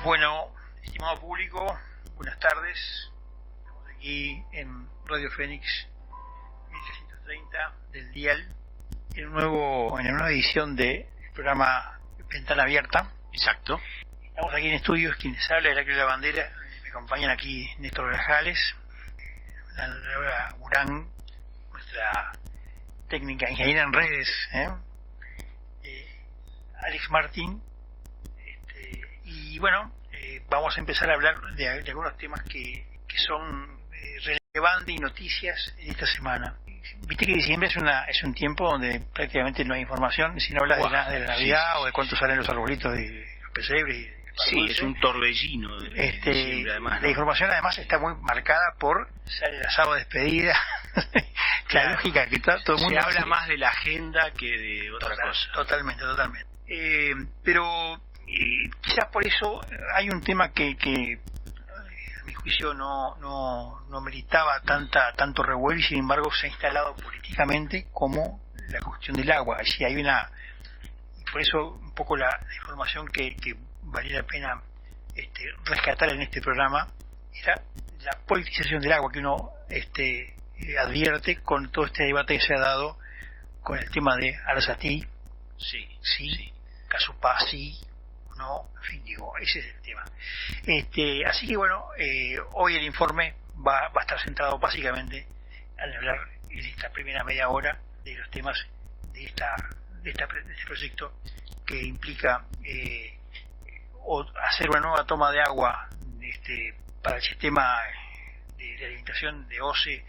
Bueno, estimado público, buenas tardes. Estamos aquí en Radio Fénix 1330 del Dial en una nueva edición del programa Ventana Abierta. Exacto. Estamos aquí en estudios, quienes habla Heraclio La Bandera, me acompañan aquí Néstor Grajales, la Laura Urán, nuestra técnica ingeniera en redes, Alex Martín, y bueno, vamos a empezar a hablar de algunos temas que son relevantes y noticias en esta semana. Viste que diciembre es un tiempo donde prácticamente no hay información, si no hablas de la Navidad, sí, o de cuánto salen los arbolitos de los pesebres. Sí, es un torbellino de diciembre, además, ¿no? La información además está muy marcada por sale el asado de despedida. Claro. La lógica que está todo el mundo se habla más de la agenda que de otra cosa. Totalmente. Pero quizás por eso hay un tema que a mi juicio no meritaba tanto revuelo, y sin embargo se ha instalado políticamente como la cuestión del agua. Así hay por eso un poco la información que valía la pena rescatar en este programa era la politización del agua que uno advierte con todo este debate que se ha dado con el tema de Arasatí, sí. Casupá, sí, no, en fin, ese es el tema. Así que bueno, hoy el informe va a estar centrado básicamente al hablar en esta primera media hora de los temas de este proyecto que implica hacer una nueva toma de agua para el sistema de alimentación de OCE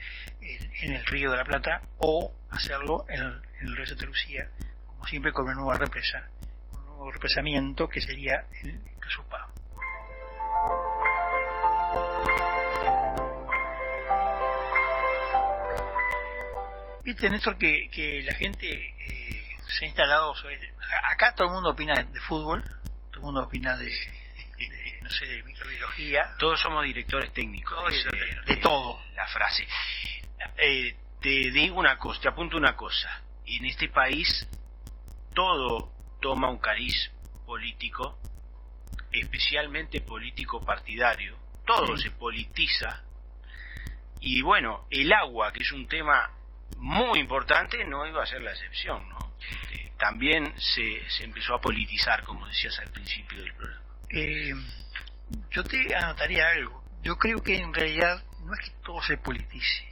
en el Río de la Plata, o hacerlo en el río Santa Lucía, como siempre, con una nueva represa, un nuevo represamiento que sería el Casupá. Viste, Néstor, que la gente se ha instalado acá todo el mundo opina de fútbol, todo el mundo opina de microbiología. Todos somos directores técnicos de todo. La frase. Te digo una cosa, te apunto una cosa. En este país todo toma un cariz político, especialmente político partidario. Todo se politiza. Y bueno, el agua, que es un tema muy importante, no iba a ser la excepción, ¿no? También se empezó a politizar, como decías al principio del programa. Yo te anotaría algo. Yo creo que en realidad no es que todo se politice,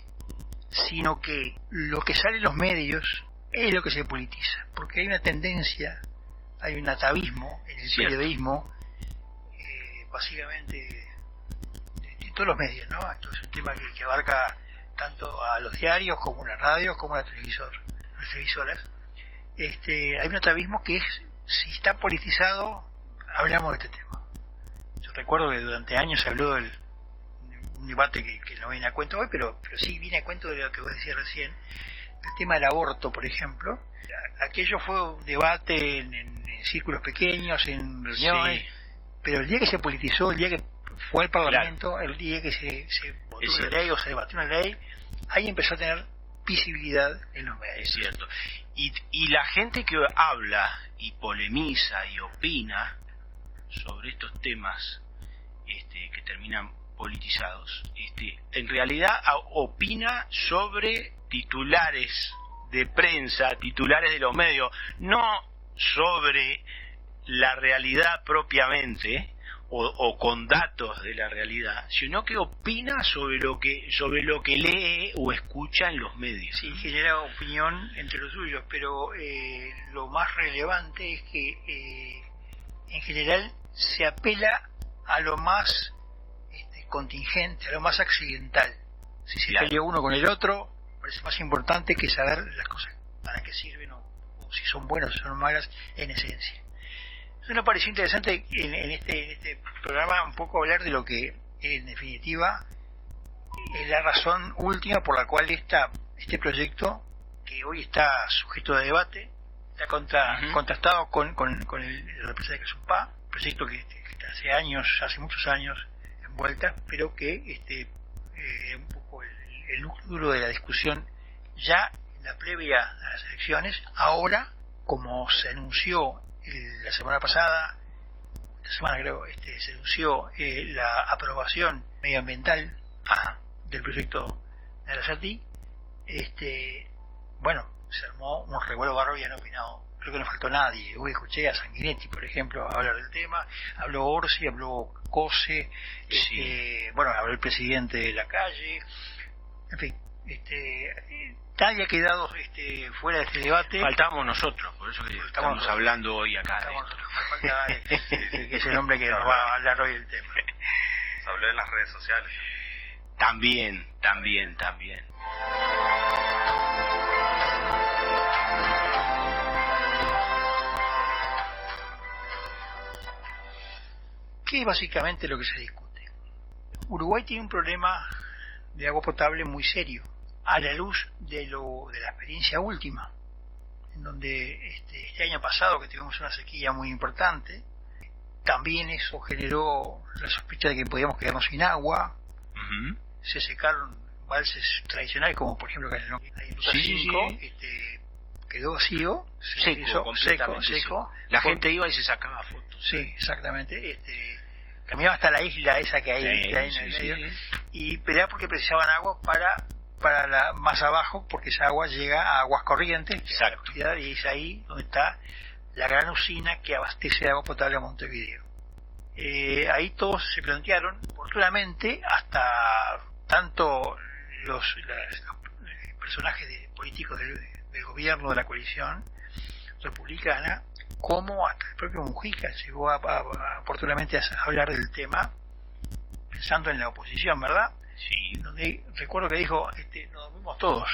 sino que lo que sale en los medios es lo que se politiza, porque hay una tendencia, hay un atavismo en el periodismo, básicamente de todos los medios, ¿no? Esto es un tema que abarca tanto a los diarios como a las radios como a las televisoras. Hay un atavismo que es, si está politizado, hablamos de este tema. Yo recuerdo que durante años se habló de un debate que no viene a cuento hoy, pero sí viene a cuento de lo que vos decías recién, el tema del aborto, por ejemplo. Aquello fue un debate en círculos pequeños, en reuniones, pero el día que se politizó, el día que fue al Parlamento, el día que se votó una ley o se debatió una ley, ahí empezó a tener visibilidad en los medios. Es cierto. Y la gente que habla y polemiza y opina sobre estos temas que terminan politizados, en realidad opina sobre titulares de prensa, titulares de los medios, no sobre la realidad propiamente o con datos de la realidad, sino que opina sobre lo que lee o escucha en los medios. Sí, genera opinión entre los suyos, pero lo más relevante es que en general se apela a lo más contingente, a lo más accidental. Si se peleó uno con el otro, parece más importante que saber las cosas para qué sirven o si son buenas o son malas en esencia. Eso me pareció interesante en este programa un poco hablar de lo que en definitiva es la razón última por la cual este proyecto, que hoy está sujeto de debate, está contrastado con la represa de Casupá, proyecto que hace muchos años envuelta, pero que un poco el núcleo duro de la discusión ya en la previa a las elecciones. Ahora, como se anunció la semana pasada, esta semana creo, se anunció la aprobación medioambiental del proyecto de Arasati. Bueno, se armó un revuelo bárbaro y han opinado. Creo que no faltó nadie. Hoy escuché a Sanguinetti, por ejemplo, hablar del tema. Habló Orsi, habló Cose, bueno, habló el presidente de la calle. En fin, nadie ha quedado fuera de este debate. Faltábamos nosotros, por eso que estamos hablando hoy acá. Falta que es el hombre que nos va a hablar hoy del tema. Se habló en las redes sociales. También. ¿Qué es básicamente lo que se discute? Uruguay tiene un problema de agua potable muy serio, a la luz de la experiencia última, en donde este año pasado que tuvimos una sequía muy importante, también eso generó la sospecha de que podíamos quedarnos sin agua. Se secaron embalses tradicionales, como por ejemplo en el Ruta 5, quedó vacío, seco. La gente iba y se sacaba fotos. Sí, exactamente. Caminaba hasta la isla esa que hay, en el medio, y peleaba porque precisaban agua para más abajo, porque esa agua llega a Aguas Corrientes. Exacto. Y es ahí donde está la gran usina que abastece de agua potable a Montevideo. Ahí todos se plantearon, oportunamente, hasta tanto los personajes políticos del gobierno de la coalición republicana, como hasta el propio Mujica llegó oportunamente a hablar del tema, pensando en la oposición, ¿verdad? Sí. Donde recuerdo que dijo, nos dormimos todos.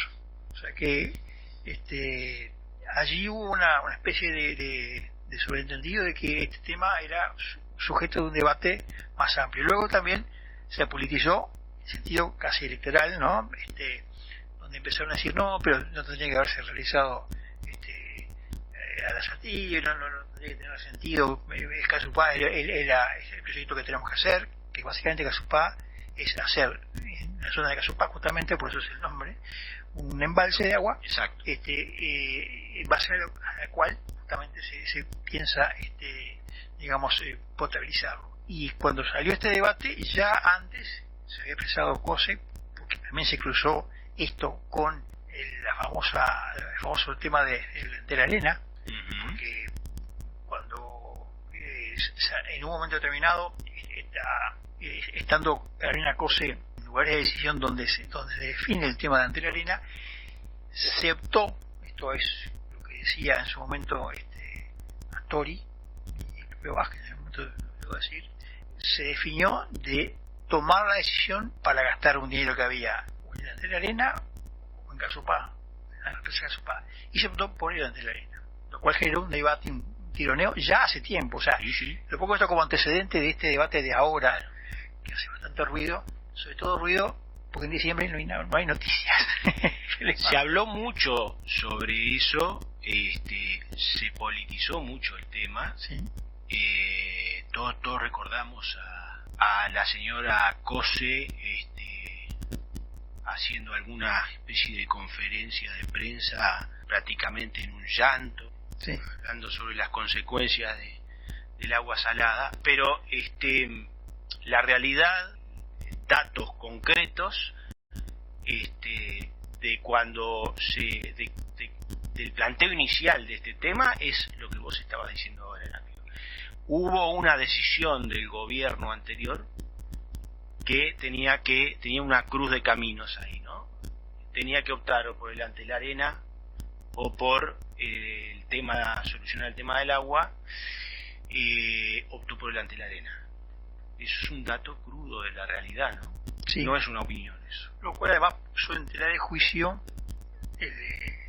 O sea que allí hubo una especie de sobreentendido de que este tema era sujeto de un debate más amplio. Luego también se politizó en sentido casi electoral, ¿no? Donde empezaron a decir, no, pero no tendría que haberse realizado a la Satillo, no tendría que tener sentido, es Casupá es el proyecto que tenemos que hacer, que básicamente Casupá es hacer en la zona de Casupá, justamente por eso es el nombre, un embalse de agua. Exacto. En base a la cual justamente se piensa potabilizarlo. Y cuando salió este debate, ya antes se había expresado Cose, porque también se cruzó esto con el famoso tema de la arena, porque cuando en un momento determinado estando Carolina Cose en lugares de decisión donde se define el tema de Ante la Arena, se optó, esto es lo que decía en su momento Astori y el propio Vázquez, en ese momento lo voy a decir, se definió de tomar la decisión para gastar un dinero que había o en Ante la Arena o en Casupá, en la empresa Casupá, y se optó por ir Ante la Arena, lo cual generó un debate, un tironeo ya hace tiempo. O sea, lo pongo esto como antecedente de este debate de ahora, que hace bastante ruido, sobre todo ruido porque en diciembre no hay noticias. Se habló mucho sobre eso, se politizó mucho el tema. Sí. Todos recordamos a la señora Cose haciendo alguna especie de conferencia de prensa prácticamente en un llanto, sí, hablando sobre las consecuencias del agua salada, pero la realidad, datos concretos de cuando del planteo inicial de este tema es lo que vos estabas diciendo ahora, amigo. Hubo una decisión del gobierno anterior que tenía una cruz de caminos ahí, ¿no? Tenía que optar o por el Ante la Arena o por solucionar el tema del agua. Optó por el Ante la Arena. Eso es un dato crudo de la realidad, ¿no? Sí. No es una opinión eso. Lo cual además puso en tela de juicio,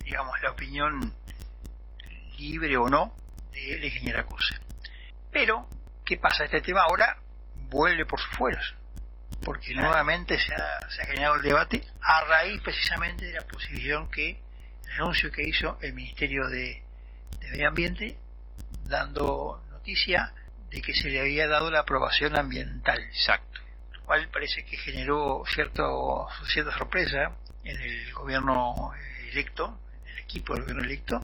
la opinión libre o no de la ingeniera Cose. Pero, ¿qué pasa? Este tema ahora vuelve por sus fueros, porque nuevamente se ha generado el debate a raíz precisamente de la posición el anuncio que hizo el Ministerio de Medio Ambiente, dando noticia de que se le había dado la aprobación ambiental. Exacto. Lo cual parece que generó cierta sorpresa en el gobierno electo, en el equipo del gobierno electo.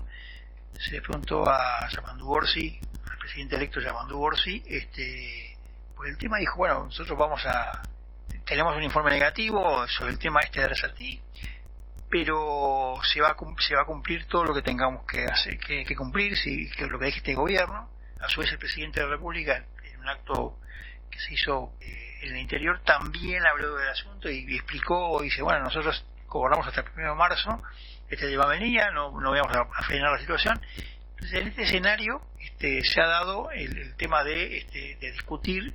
Se le preguntó a Yamandu Orsi, al presidente electo Yamandu Orsi, pues el tema dijo, bueno, nosotros tenemos un informe negativo sobre el tema de Arasatí, pero se va a cumplir todo lo que tengamos que hacer, que cumplir, que lo que deje este gobierno. A su vez el presidente de la República, en un acto que se hizo en el interior, también habló del asunto y explicó, dice, bueno, nosotros gobernamos hasta el 1 de marzo, este tema venía, no vamos a frenar la situación. Entonces, en este escenario se ha dado el tema de discutir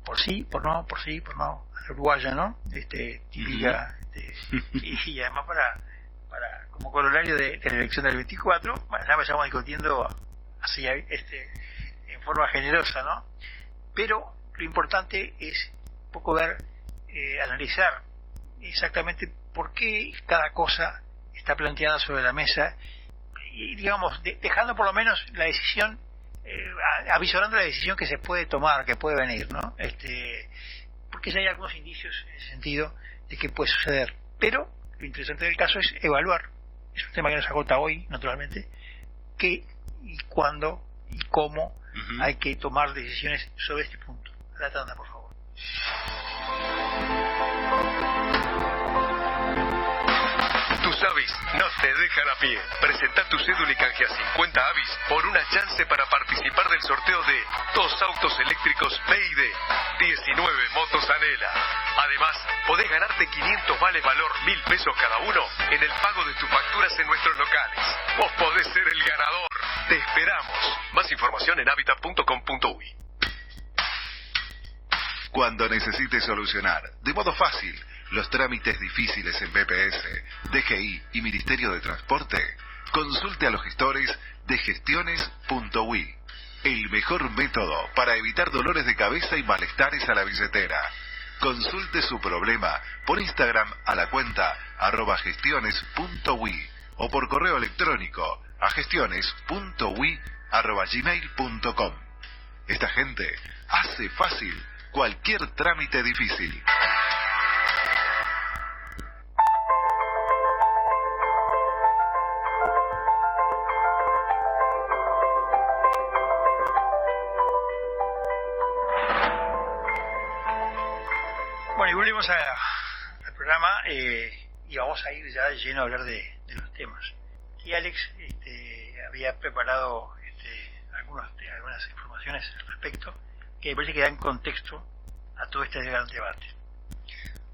por sí, por no, a la uruguaya, ¿no? Típica, y además para como corolario de la elección del 24, bueno, ya estamos discutiendo así, en forma generosa, ¿no? Pero lo importante es un poco analizar exactamente por qué cada cosa está planteada sobre la mesa y, digamos, dejando por lo menos la decisión, avisorando la decisión que se puede tomar, que puede venir, ¿no? Porque ya hay algunos indicios en ese sentido de que puede suceder. Pero lo interesante del caso es evaluar, es un tema que nos agota hoy, naturalmente, qué y cuándo y cómo hay que tomar decisiones sobre este punto. La tanda, por favor. Tus avis no te dejan a pie. Presenta tu cédula y canjea 50 avis por una chance para participar del sorteo de 2 autos eléctricos BYD, 19 motos Anela. Además, podés ganarte 500 vales valor 1.000 pesos cada uno en el pago de tus facturas en nuestros locales. Vos podés ser el ganador. Te esperamos. Más información en habitat.com.uy. Cuando necesites solucionar de modo fácil los trámites difíciles en BPS, DGI y Ministerio de Transporte, consulte a los gestores de gestiones.ui. El mejor método para evitar dolores de cabeza y malestares a la billetera. Consulte su problema por Instagram a la cuenta @gestiones.ui o por correo electrónico a gestiones.ui@gmail.com. Esta gente hace fácil cualquier trámite difícil. Bueno, y volvemos al programa y vamos a ir ya lleno a hablar de los temas. Y Alex había preparado algunas informaciones al respecto que me parece que dan contexto a todo este gran debate.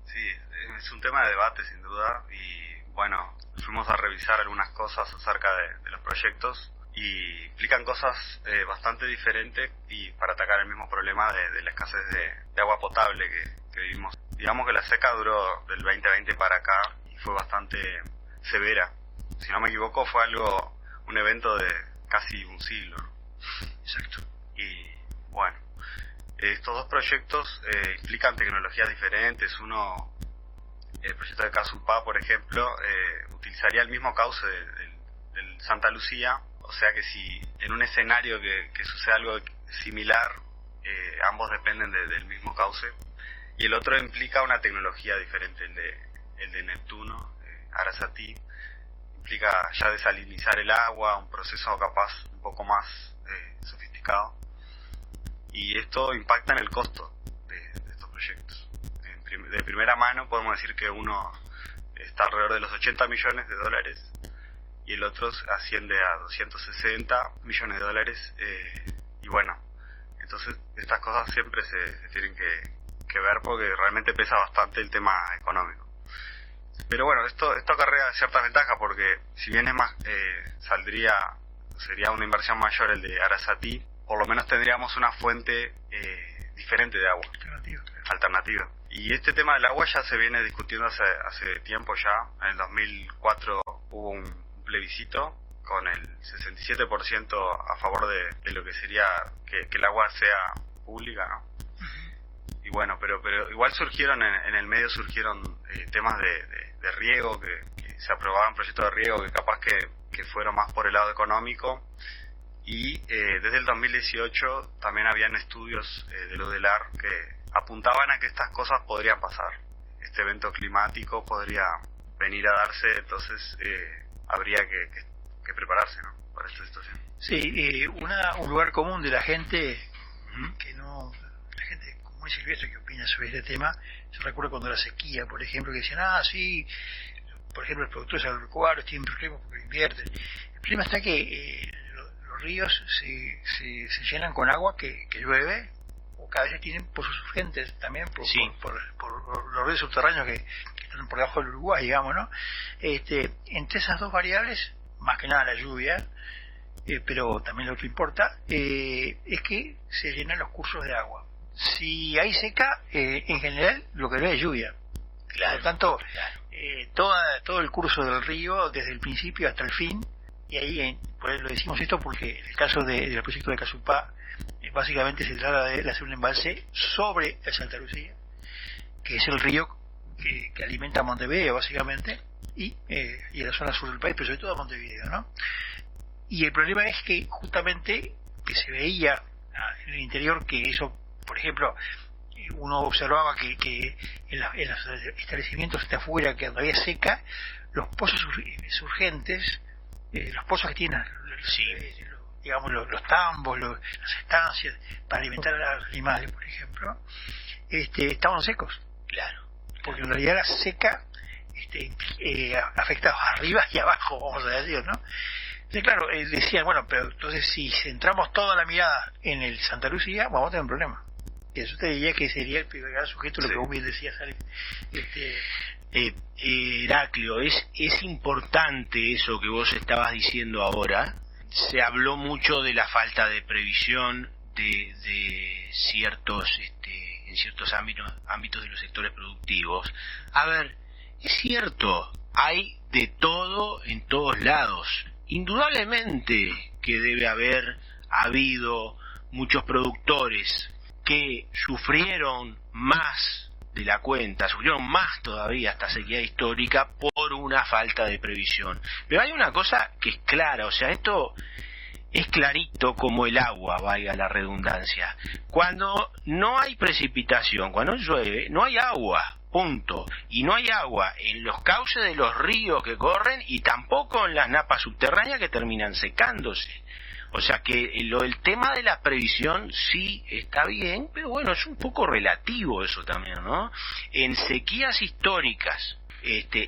Sí, es un tema de debate sin duda y bueno, fuimos a revisar algunas cosas acerca de los proyectos y implican cosas bastante diferentes y para atacar el mismo problema de la escasez de agua potable que vivimos. Digamos que la seca duró del 2020 para acá y fue bastante severa. Si no me equivoco fue un evento de casi un siglo. Exacto. Y bueno, estos dos proyectos implican tecnologías diferentes. Uno, el proyecto de Casupá, por ejemplo, utilizaría el mismo cauce del Santa Lucía, o sea que si en un escenario que sucede algo similar, ambos dependen del mismo cauce. Y el otro implica una tecnología diferente, el de Neptuno, Arasatí, implica ya desalinizar el agua, un proceso capaz un poco más sofisticado. Y esto impacta en el costo de estos proyectos. De primera mano podemos decir que uno está alrededor de los $80 millones y el otro asciende a $260 millones. Y bueno, entonces estas cosas siempre se tienen que ver porque realmente pesa bastante el tema económico. Pero bueno, esto acarrea ciertas ventajas porque si bien es más sería una inversión mayor el de Arasatí, por lo menos tendríamos una fuente diferente de agua, alternativa. Y este tema del agua ya se viene discutiendo hace tiempo ya. En el 2004 hubo un plebiscito con el 67% a favor de lo que sería que el agua sea pública, ¿no? Y bueno, pero igual surgieron en el medio temas de riego, que se aprobaban proyectos de riego que capaz que fueron más por el lado económico. Y desde el 2018 también habían estudios del UDELAR que apuntaban a que estas cosas podrían pasar. Este evento climático podría venir a darse, entonces habría que que prepararse, ¿no? Para esta situación. Sí, un lugar común de la gente, que no, la gente común y silvestre que opina sobre este tema, yo recuerdo cuando la sequía, por ejemplo, que decían, sí, por ejemplo, los productores agropecuarios tienen problemas porque invierten. El problema está que los ríos se llenan con agua que llueve, o cada vez tienen pozos urgentes también por los ríos subterráneos que están por debajo del Uruguay, digamos, ¿no? Entre esas dos variables, más que nada la lluvia, pero también lo que importa, es que se llenan los cursos de agua. Si hay seca, en general lo que no es lluvia. Claro, por lo tanto, todo el curso del río, desde el principio hasta el fin, y ahí pues lo decimos esto porque en el caso del proyecto de Casupá, básicamente se trata de hacer un embalse sobre el Santa Lucía, que es el río que alimenta a Montevideo básicamente, y a la zona sur del país, pero sobre todo a Montevideo, ¿no? Y el problema es que justamente que se veía en el interior que eso, por ejemplo, uno observaba que en los establecimientos de afuera, que donde había seca, los pozos urgentes, los pozos que tienen, digamos, los tambos, las estancias para alimentar a los animales, por ejemplo, estaban secos. Claro. Porque en realidad la seca afecta arriba y abajo, vamos a decir, ¿no? Entonces, claro, decían, bueno, pero entonces si centramos toda la mirada en el Santa Lucía, vamos a tener un problema. Y eso te diría que sería el primer gran sujeto, lo que vos bien decías, Alex. Heraclio, es importante eso que vos estabas diciendo ahora. Se habló mucho de la falta de previsión de ciertos en ciertos ámbitos de los sectores productivos. A ver, es cierto, hay de todo en todos lados. Indudablemente que debe haber habido muchos productores que sufrieron más de la cuenta, sufrieron más todavía esta sequía histórica por una falta de previsión. Pero hay una cosa que es clara, o sea, esto es clarito como el agua, valga la redundancia. Cuando no hay precipitación, cuando llueve, no hay agua. Punto. Y no hay agua en los cauces de los ríos que corren y tampoco en las napas subterráneas que terminan secándose. O sea que el tema de la previsión sí está bien, pero bueno, es un poco relativo eso también, ¿no? En sequías históricas,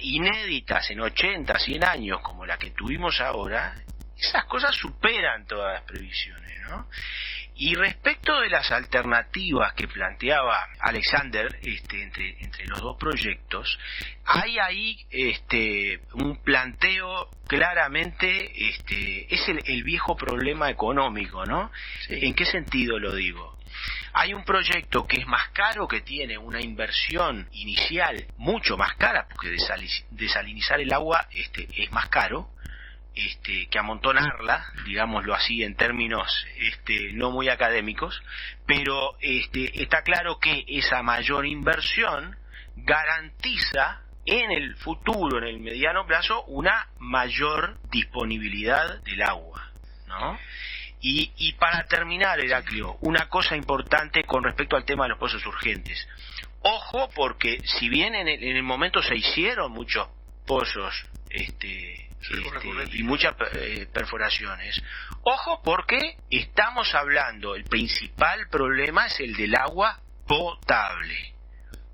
inéditas en 80, 100 años como la que tuvimos ahora, esas cosas superan todas las previsiones, ¿no? Y respecto de las alternativas que planteaba Alexander entre los dos proyectos, hay ahí un planteo claramente, es el viejo problema económico, ¿no? Sí. ¿En qué sentido lo digo? Hay un proyecto que es más caro, que tiene una inversión inicial mucho más cara, porque desalinizar el agua es más caro, que amontonarla, digámoslo así en términos no muy académicos, pero está claro que esa mayor inversión garantiza en el futuro, en el mediano plazo, una mayor disponibilidad del agua, ¿no? Y para terminar, Heraclio, una cosa importante con respecto al tema de los pozos urgentes. Ojo, porque si bien en el momento se hicieron muchos pozos y muchas perforaciones, ojo, porque estamos hablando, el principal problema es el del agua potable.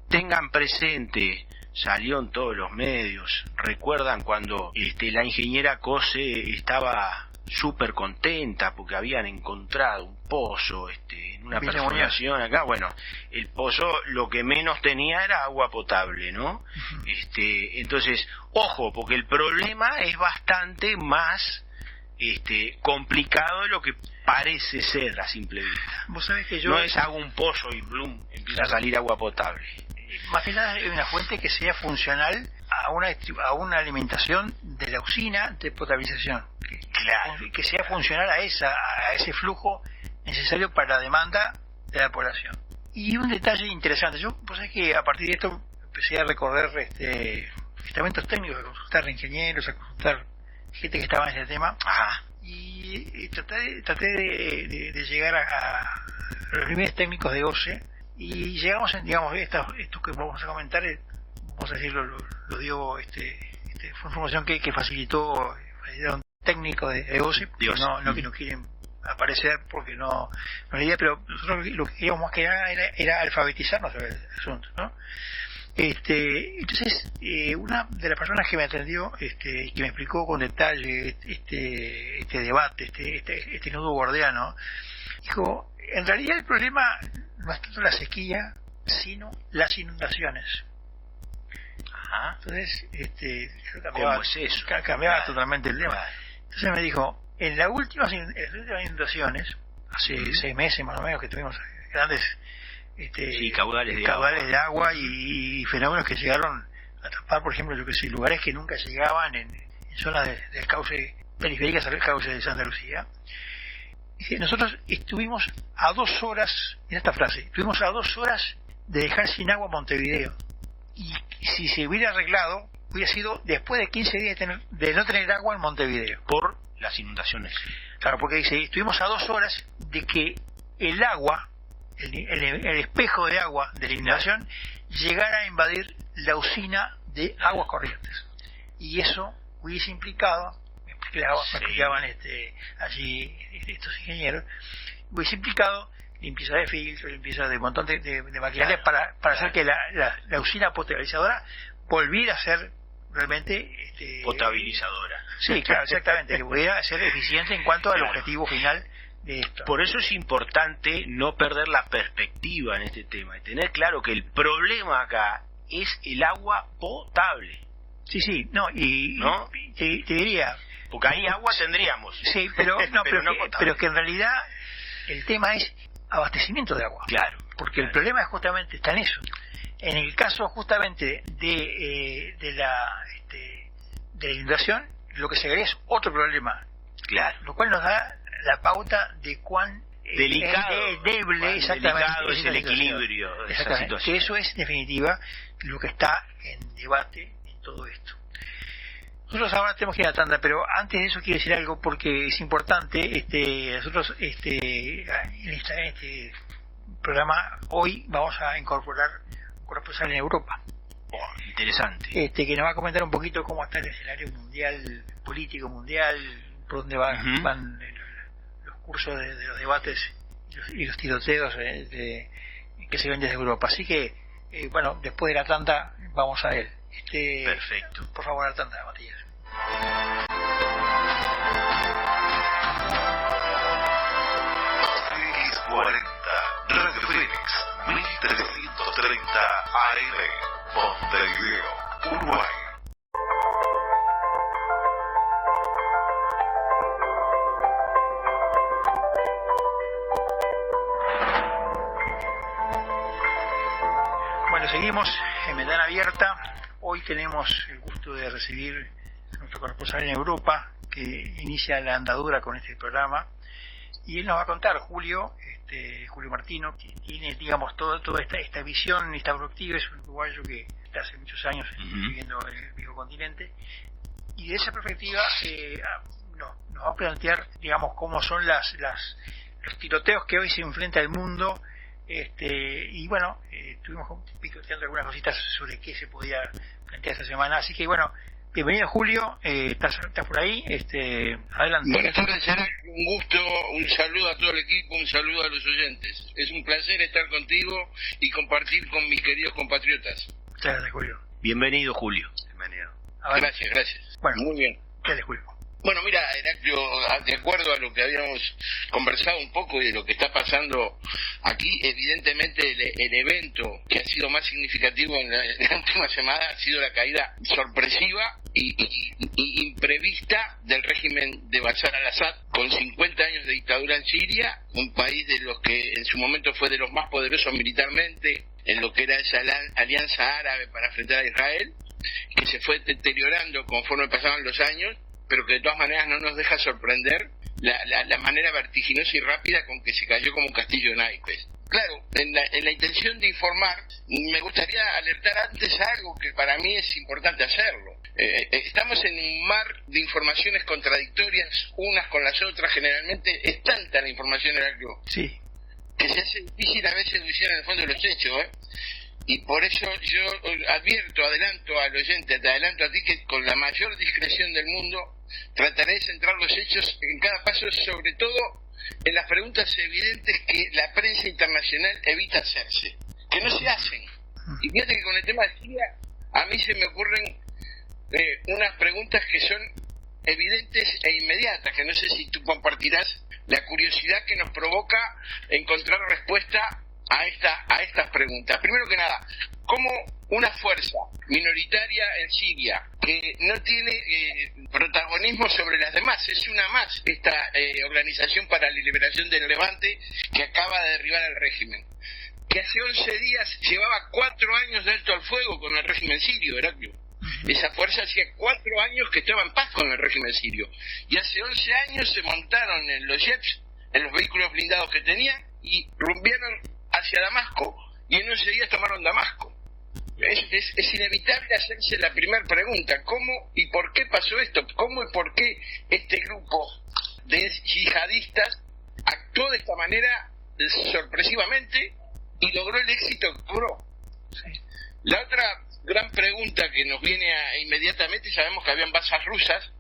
Tengan presente, salió en todos los medios, recuerdan cuando la ingeniera Cose estaba súper contenta porque habían encontrado un pozo en una perforación acá. Bueno, el pozo lo que menos tenía era agua potable, ¿no? Uh-huh. Entonces, ojo, porque el problema es bastante más complicado de lo que parece ser a simple vista. Vos sabés que no es hago un pozo y blum, empieza a salir agua potable. Más que nada es una fuente que sea funcional a una alimentación de la usina de potabilización, que sea funcional a ese flujo necesario para la demanda de la población. Y un detalle interesante, vos sabés que a partir de esto empecé a recorrer estamentos técnicos, a consultar ingenieros, a consultar gente que estaba en ese tema. Ajá. Y traté de llegar a los niveles técnicos de OCE, y llegamos esto que vamos a comentar, vamos a decirlo, lo dio fue información que facilitaron técnicos de OSIP, que no quieren aparecer porque no la idea, pero nosotros lo que queríamos más que nada era alfabetizarnos sobre el asunto, ¿no? Entonces, una de las personas que me atendió, que me explicó con detalle este debate, este nudo gordiano, dijo, en realidad el problema no es tanto la sequía, sino las inundaciones. Ajá. Entonces, ¿cómo es eso? Cambiaba totalmente el tema. Entonces me dijo, en las últimas inundaciones, hace 6 meses más o menos, que tuvimos grandes caudales de agua y fenómenos que llegaron a tapar, por ejemplo, lugares que nunca llegaban en zonas del cauce periféricas al cauce de Santa Lucía. Dice, nosotros estuvimos a 2 horas, en esta frase, estuvimos a 2 horas de dejar sin agua Montevideo. Y si se hubiera arreglado, hubiera sido después de 15 días de no tener agua en Montevideo. Por las inundaciones. Claro, porque dice, estuvimos a 2 horas de que el agua, el espejo de agua de la inundación, llegara a invadir la usina de aguas corrientes. Y eso hubiese implicado, me explicaban allí estos ingenieros, hubiese implicado limpieza de filtros, limpieza de un montón de maquinaria para hacer que la usina potabilizadora volviera a ser realmente potabilizadora. Sí, claro, exactamente, que pudiera ser eficiente en cuanto al objetivo final de esto. Por eso es importante no perder la perspectiva en este tema y tener claro que el problema acá es el agua potable. Sí, no, ¿no? Te diría, porque ahí agua tendríamos. Sí, pero es que en realidad el tema es abastecimiento de agua. Claro. Porque el problema es justamente está en eso. En el caso justamente de la inundación, lo que se agrega es otro problema. Claro. Lo cual nos da la pauta de cuán delicado, deble exactamente es el equilibrio de esa situación. Que eso es en definitiva lo que está en debate en todo esto. Nosotros ahora tenemos que ir a la tanda, pero antes de eso quiero decir algo porque es importante. Nosotros en este programa hoy vamos a incorporar un corresponsal en Europa. Interesante. Que nos va a comentar un poquito cómo está el escenario mundial, político mundial, por dónde van los cursos de los debates y los tiroteos que se ven desde Europa. Así que, después de la tanda vamos a él. Perfecto. Por favor, a la tanda, Matías. CX40, Radio Fénix, 1330 AM, Montevideo, Uruguay. Bueno, seguimos en Ventana Abierta. Hoy tenemos el gusto de recibir a nuestro corresponsal en Europa, que inicia la andadura con este programa. Y él nos va a contar, Julio Martino, que tiene, digamos, toda esta visión, esta perspectiva. Es un uruguayo que está hace muchos años viviendo en el viejo continente. Y de esa perspectiva nos va a plantear, digamos, cómo son los tiroteos que hoy se enfrenta el mundo. Estuvimos picoteando algunas cositas sobre qué se podía plantear esta semana, así que bienvenido Julio, estás por ahí, adelante. Buenas tardes, Gerard. Un gusto, un saludo a todo el equipo, un saludo a los oyentes. Es un placer estar contigo y compartir con mis queridos compatriotas. Muchas gracias, Julio. Bienvenido, Julio. Bienvenido. Gracias. Bueno, muy bien. Dale, Julio. Bueno, mira, Heraclio, de acuerdo a lo que habíamos conversado un poco y de lo que está pasando aquí, evidentemente el evento que ha sido más significativo en la última semana ha sido la caída sorpresiva y imprevista del régimen de Bashar al-Assad, con 50 años de dictadura en Siria, un país de los que en su momento fue de los más poderosos militarmente, en lo que era esa alianza árabe para enfrentar a Israel, que se fue deteriorando conforme pasaban los años, pero que de todas maneras no nos deja sorprender la manera vertiginosa y rápida con que se cayó como un castillo de naipes. Claro, en la intención de informar, me gustaría alertar antes a algo que para mí es importante hacerlo. Estamos en un mar de informaciones contradictorias, unas con las otras. Generalmente es tanta la información, Heraclio, sí, que se hace difícil a veces decir en el fondo de los hechos, y por eso yo adelanto al oyente, te adelanto a ti que con la mayor discreción del mundo trataré de centrar los hechos en cada paso, sobre todo en las preguntas evidentes que la prensa internacional evita hacerse, que no se hacen. Y fíjate que con el tema de Siria a mí se me ocurren unas preguntas que son evidentes e inmediatas, que no sé si tú compartirás la curiosidad que nos provoca encontrar respuesta a estas preguntas. Primero que nada, ¿cómo una fuerza minoritaria en Siria que no tiene protagonismo sobre las demás, es una más esta Organización para la Liberación del Levante, que acaba de derribar al régimen, que hace 11 días llevaba 4 años de alto al fuego con el régimen sirio, Heraclio? Esa fuerza hacía 4 años que estaba en paz con el régimen sirio, y hace 11 años se montaron en los jets, en los vehículos blindados que tenían, y rumbearon hacia Damasco, y en 11 días tomaron Damasco. Es inevitable hacerse la primera pregunta: ¿cómo y por qué pasó esto? ¿Cómo y por qué este grupo de yihadistas actuó de esta manera sorpresivamente y logró el éxito que logró? La otra gran pregunta que nos viene inmediatamente: sabemos que habían bases rusas,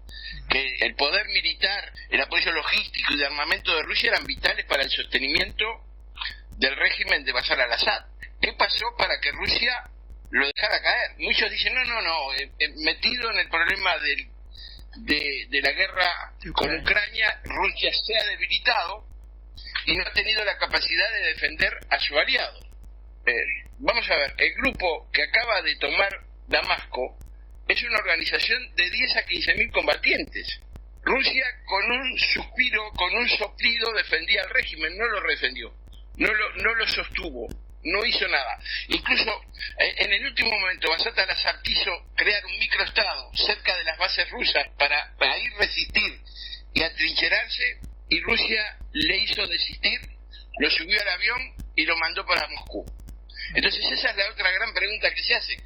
que el poder militar, el apoyo logístico y de armamento de Rusia eran vitales para el sostenimiento del régimen de Bashar al-Assad. ¿Qué pasó para que Rusia lo dejara caer? Muchos dicen, no, metido en el problema de la guerra con Ucrania, Rusia se ha debilitado y no ha tenido la capacidad de defender a su aliado. Vamos a ver, el grupo que acaba de tomar Damasco es una organización de 10 a 15.000 combatientes. Rusia, con un suspiro, con un soplido, defendía al régimen, no lo defendió, no lo sostuvo, no hizo nada. Incluso en el último momento Bashar al-Assad quiso crear un microestado cerca de las bases rusas para ir resistir y atrincherarse, y Rusia le hizo desistir, lo subió al avión y lo mandó para Moscú. Entonces esa es la otra gran pregunta que se hace.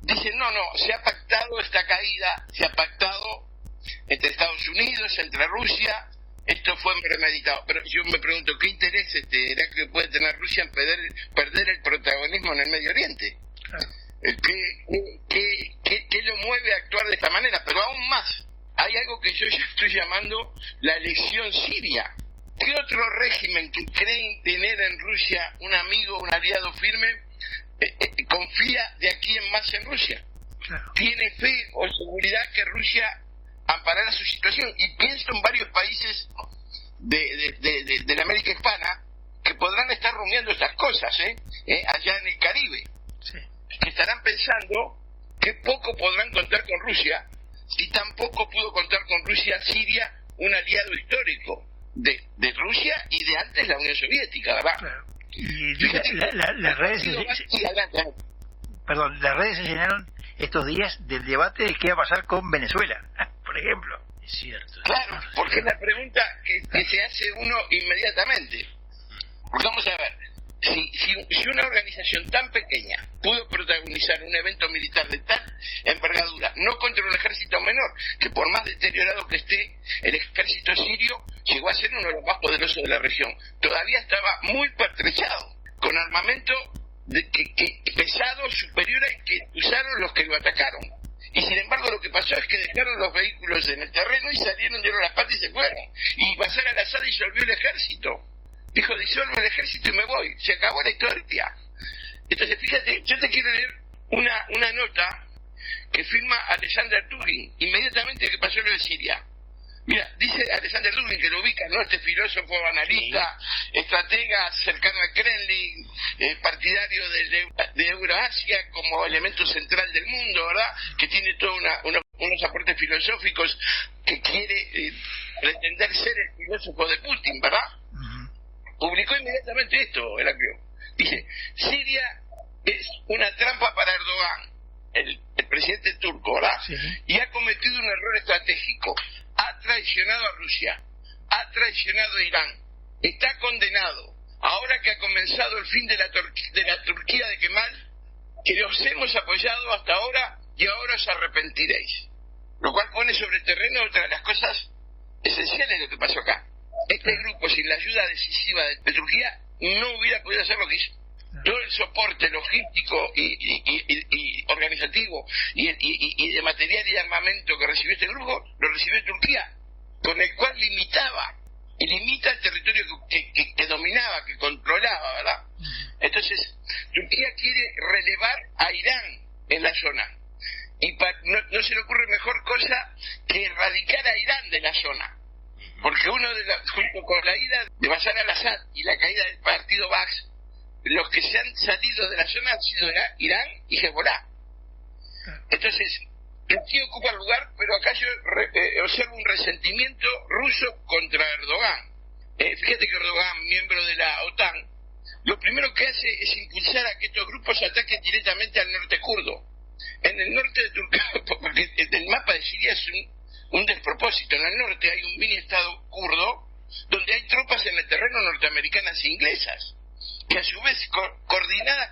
Dicen, no, se ha pactado esta caída, se ha pactado entre Estados Unidos, entre Rusia, esto fue premeditado. Pero yo me pregunto, ¿qué interés era que puede tener Rusia en perder el protagonismo en el Medio Oriente? Claro. ¿Qué lo mueve a actuar de esta manera? Pero aún más, hay algo que yo estoy llamando la elección siria. ¿Qué otro régimen que creen tener en Rusia un amigo, un aliado firme, confía de aquí en más en Rusia? Claro. ¿Tiene fe o seguridad que Rusia amparará su situación? Y pienso en varios países de la América Hispana que podrán estar rumiando estas cosas, allá en el Caribe, sí, que estarán pensando que poco podrán contar con Rusia, si tampoco pudo contar con Rusia Siria, un aliado histórico de Rusia y de antes la Unión Soviética, ¿verdad? Claro. Y las redes las redes se llenaron estos días del debate de qué va a pasar con Venezuela, por ejemplo. Es cierto. Claro, porque es la pregunta que se hace uno inmediatamente. Porque vamos a ver, si una organización tan pequeña pudo protagonizar un evento militar de tal envergadura, no contra un ejército menor, que por más deteriorado que esté, el ejército sirio llegó a ser uno de los más poderosos de la región, todavía estaba muy pertrechado, con armamento pesado, superior al que usaron los que lo atacaron. Y sin embargo lo que pasó es que dejaron los vehículos en el terreno y salieron, dieron las patas y se fueron. Y Bashar al-Assad disolvió el ejército. Dijo, disuelvo el ejército y me voy. Se acabó la historia. Entonces, fíjate, yo te quiero leer una nota que firma Alexander Dugin, inmediatamente que pasó lo de Siria. Mira, dice Alexander Dugin, que lo ubica, ¿no? Este filósofo, analista, estratega cercano al Kremlin, partidario de Eurasia como elemento central del mundo, ¿verdad? Que tiene todos unos aportes filosóficos, que quiere pretender ser el filósofo de Putin, ¿verdad? Publicó inmediatamente esto, Heraclio. Dice, Siria es una trampa para Erdogan, el presidente turco, ¿verdad? Sí. Y ha cometido un error estratégico. Ha traicionado a Rusia, ha traicionado a Irán, está condenado. Ahora que ha comenzado el fin de la Turquía de Kemal, que los hemos apoyado hasta ahora y ahora os arrepentiréis. Lo cual pone sobre el terreno otra de las cosas esenciales de lo que pasó acá. Este grupo, sin la ayuda decisiva de Turquía, no hubiera podido hacer lo que hizo. todo el soporte logístico y organizativo y de material y de armamento que recibió este grupo, lo recibió Turquía, con el cual limitaba y limita el territorio que dominaba, que controlaba, ¿verdad? Entonces, Turquía quiere relevar a Irán en la zona. Y no se le ocurre mejor cosa que erradicar a Irán de la zona. Porque junto con la ida de Bashar al-Assad y la caída del partido Baas, los que se han salido de la zona han sido Irán y Hezbollah. Entonces, Turquía ocupa el lugar, pero acá yo observo un resentimiento ruso contra Erdogan. Fíjate que Erdogan, miembro de la OTAN, lo primero que hace es impulsar a que estos grupos ataquen directamente al norte kurdo. En el norte de Turquía, porque el mapa de Siria es un despropósito. En el norte hay un mini estado kurdo donde hay tropas en el terreno norteamericanas e inglesas, que a su vez coordinadas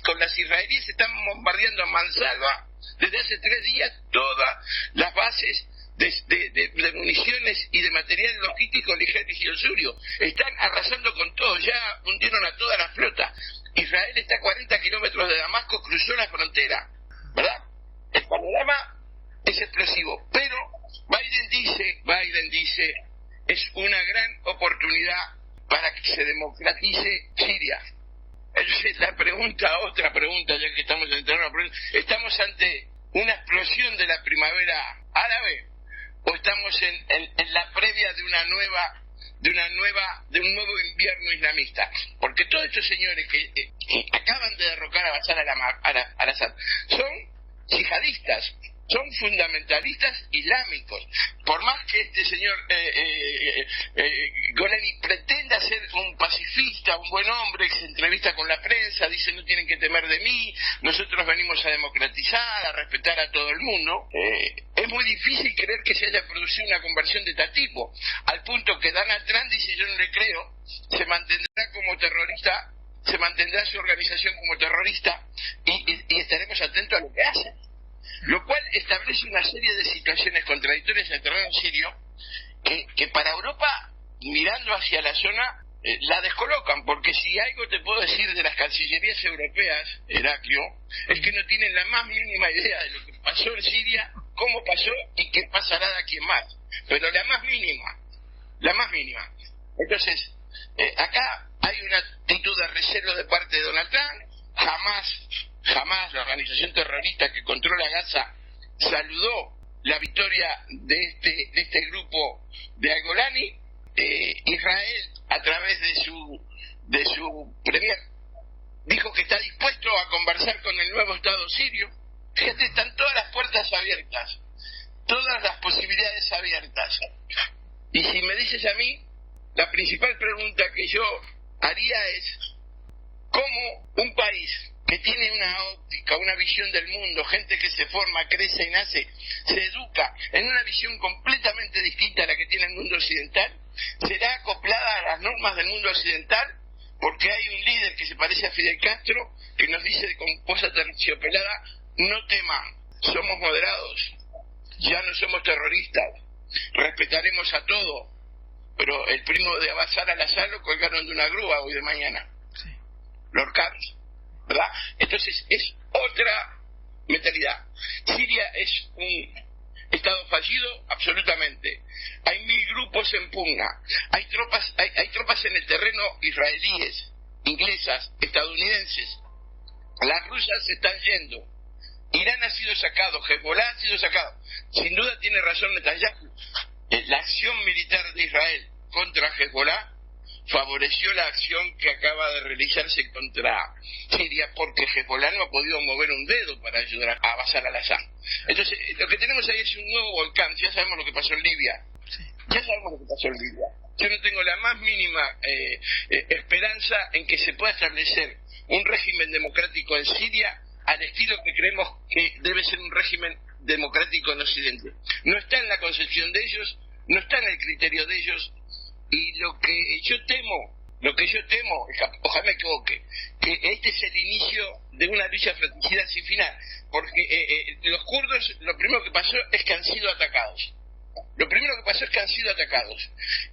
con las israelíes están bombardeando a mansalva desde hace 3 días todas las bases de municiones y de material logístico ligero y giosurio. Están arrasando con todo, ya hundieron a toda la flota. Israel está a 40 kilómetros de Damasco, cruzó la frontera, ¿verdad? El panorama es explosivo, pero Biden dice es una gran oportunidad para que se democratice Siria. Entonces otra pregunta, ya que estamos en el terreno, ¿estamos ante una explosión de la primavera árabe o estamos en la previa de un nuevo invierno islamista? Porque todos estos señores que acaban de derrocar a Bashar al-Assad son yihadistas, son fundamentalistas islámicos. Por más que este señor Golani pretenda ser un pacifista, un buen hombre, que se entrevista con la prensa, dice no tienen que temer de mí, nosotros venimos a democratizar, a respetar a todo el mundo, es muy difícil creer que se haya producido una conversión de este tipo, al punto que Donald Trump dice yo no le creo, se mantendrá como terrorista, se mantendrá su organización como terrorista y estaremos atentos a lo que hacen. Lo cual establece una serie de situaciones contradictorias en el terreno sirio que para Europa, mirando hacia la zona, la descolocan, porque si algo te puedo decir de las cancillerías europeas, Heraclio, es que no tienen la más mínima idea de lo que pasó en Siria, cómo pasó y qué pasará de aquí en más, pero la más mínima. Entonces, acá hay una actitud de recelo de parte de Donald Trump. Jamás la organización terrorista que controla Gaza saludó la victoria de este grupo de Al-Golani. Israel, a través de su premier, dijo que está dispuesto a conversar con el nuevo Estado sirio. Fíjate, están todas las puertas abiertas, todas las posibilidades abiertas. Y si me dices a mí, la principal pregunta que yo haría es ¿cómo un país que tiene una óptica, una visión del mundo, gente que se forma, crece y nace, se educa en una visión completamente distinta a la que tiene el mundo occidental, será acoplada a las normas del mundo occidental? Porque hay un líder que se parece a Fidel Castro que nos dice con voz aterciopelada, no teman, somos moderados, ya no somos terroristas, respetaremos a todo, pero el primo de Bashar al-Assad lo colgaron de una grúa hoy de mañana, sí. Lord Carlos, ¿verdad? Entonces es otra mentalidad. Siria es un estado fallido absolutamente. Hay 1000 grupos en pugna. Hay tropas en el terreno israelíes, inglesas, estadounidenses. Las rusas se están yendo. Irán ha sido sacado, Hezbollah ha sido sacado. Sin duda tiene razón Netanyahu. La acción militar de Israel contra Hezbollah favoreció la acción que acaba de realizarse contra Siria, porque Hezbollah no ha podido mover un dedo para ayudar a Bashar al-Assad. Entonces, lo que tenemos ahí es un nuevo volcán. Ya sabemos lo que pasó en Libia. Yo no tengo la más mínima esperanza en que se pueda establecer un régimen democrático en Siria al estilo que creemos que debe ser un régimen democrático en Occidente. No está en la concepción de ellos, no está en el criterio de ellos. Y lo que yo temo, ojalá me equivoque, que este es el inicio de una lucha fratricida sin final, porque los kurdos, lo primero que pasó es que han sido atacados.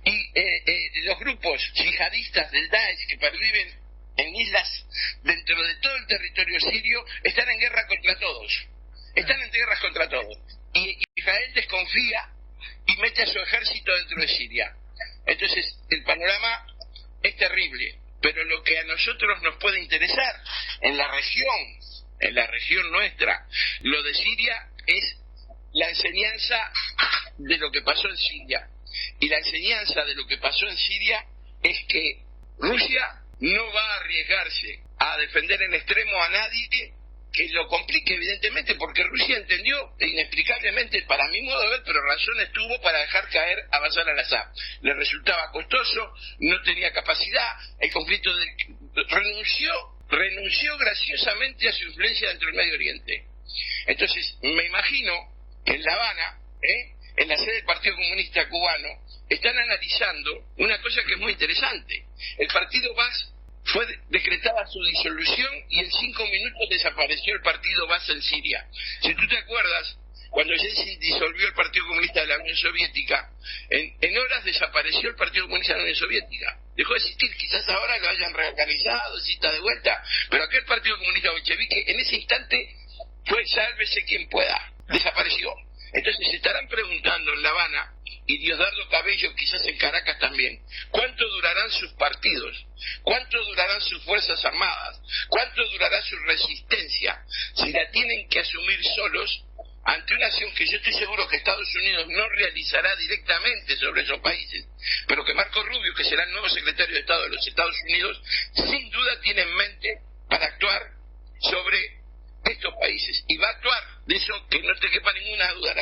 Y los grupos yihadistas del Daesh que perviven en islas dentro de todo el territorio sirio, están en guerra contra todos. Están en guerras contra todos. Y Israel desconfía y mete a su ejército dentro de Siria. Entonces, el panorama es terrible. Pero lo que a nosotros nos puede interesar en la región nuestra, lo de Siria es la enseñanza de lo que pasó en Siria. Y la enseñanza de lo que pasó en Siria es que Rusia no va a arriesgarse a defender en extremo a nadie que lo complique, evidentemente, porque Rusia entendió inexplicablemente, para mi modo de ver, pero razones tuvo para dejar caer a Bashar al-Assad. Le resultaba costoso, no tenía capacidad, el conflicto renunció graciosamente a su influencia dentro del Medio Oriente. Entonces, me imagino que en La Habana, en la sede del Partido Comunista Cubano, están analizando una cosa que es muy interesante. El partido Baas fue decretada su disolución y en 5 minutos desapareció el partido Baas en Siria. Si tú te acuerdas, cuando Yeltsin disolvió el Partido Comunista de la Unión Soviética, en horas desapareció el Partido Comunista de la Unión Soviética. Dejó de existir, quizás ahora lo hayan reorganizado, exista de vuelta, pero aquel Partido Comunista bolchevique en ese instante fue sálvese quien pueda, desapareció. Entonces se estarán preguntando en La Habana, y Diosdado Cabello quizás en Caracas también, ¿cuánto durarán sus partidos? ¿Cuánto durarán sus fuerzas armadas? ¿Cuánto durará su resistencia? Si la tienen que asumir solos ante una acción que yo estoy seguro que Estados Unidos no realizará directamente sobre esos países, pero que Marco Rubio, que será el nuevo secretario de Estado de los Estados Unidos, sin duda tiene en mente para actuar sobre estos países, y va a actuar, de eso que no te quepa ninguna duda.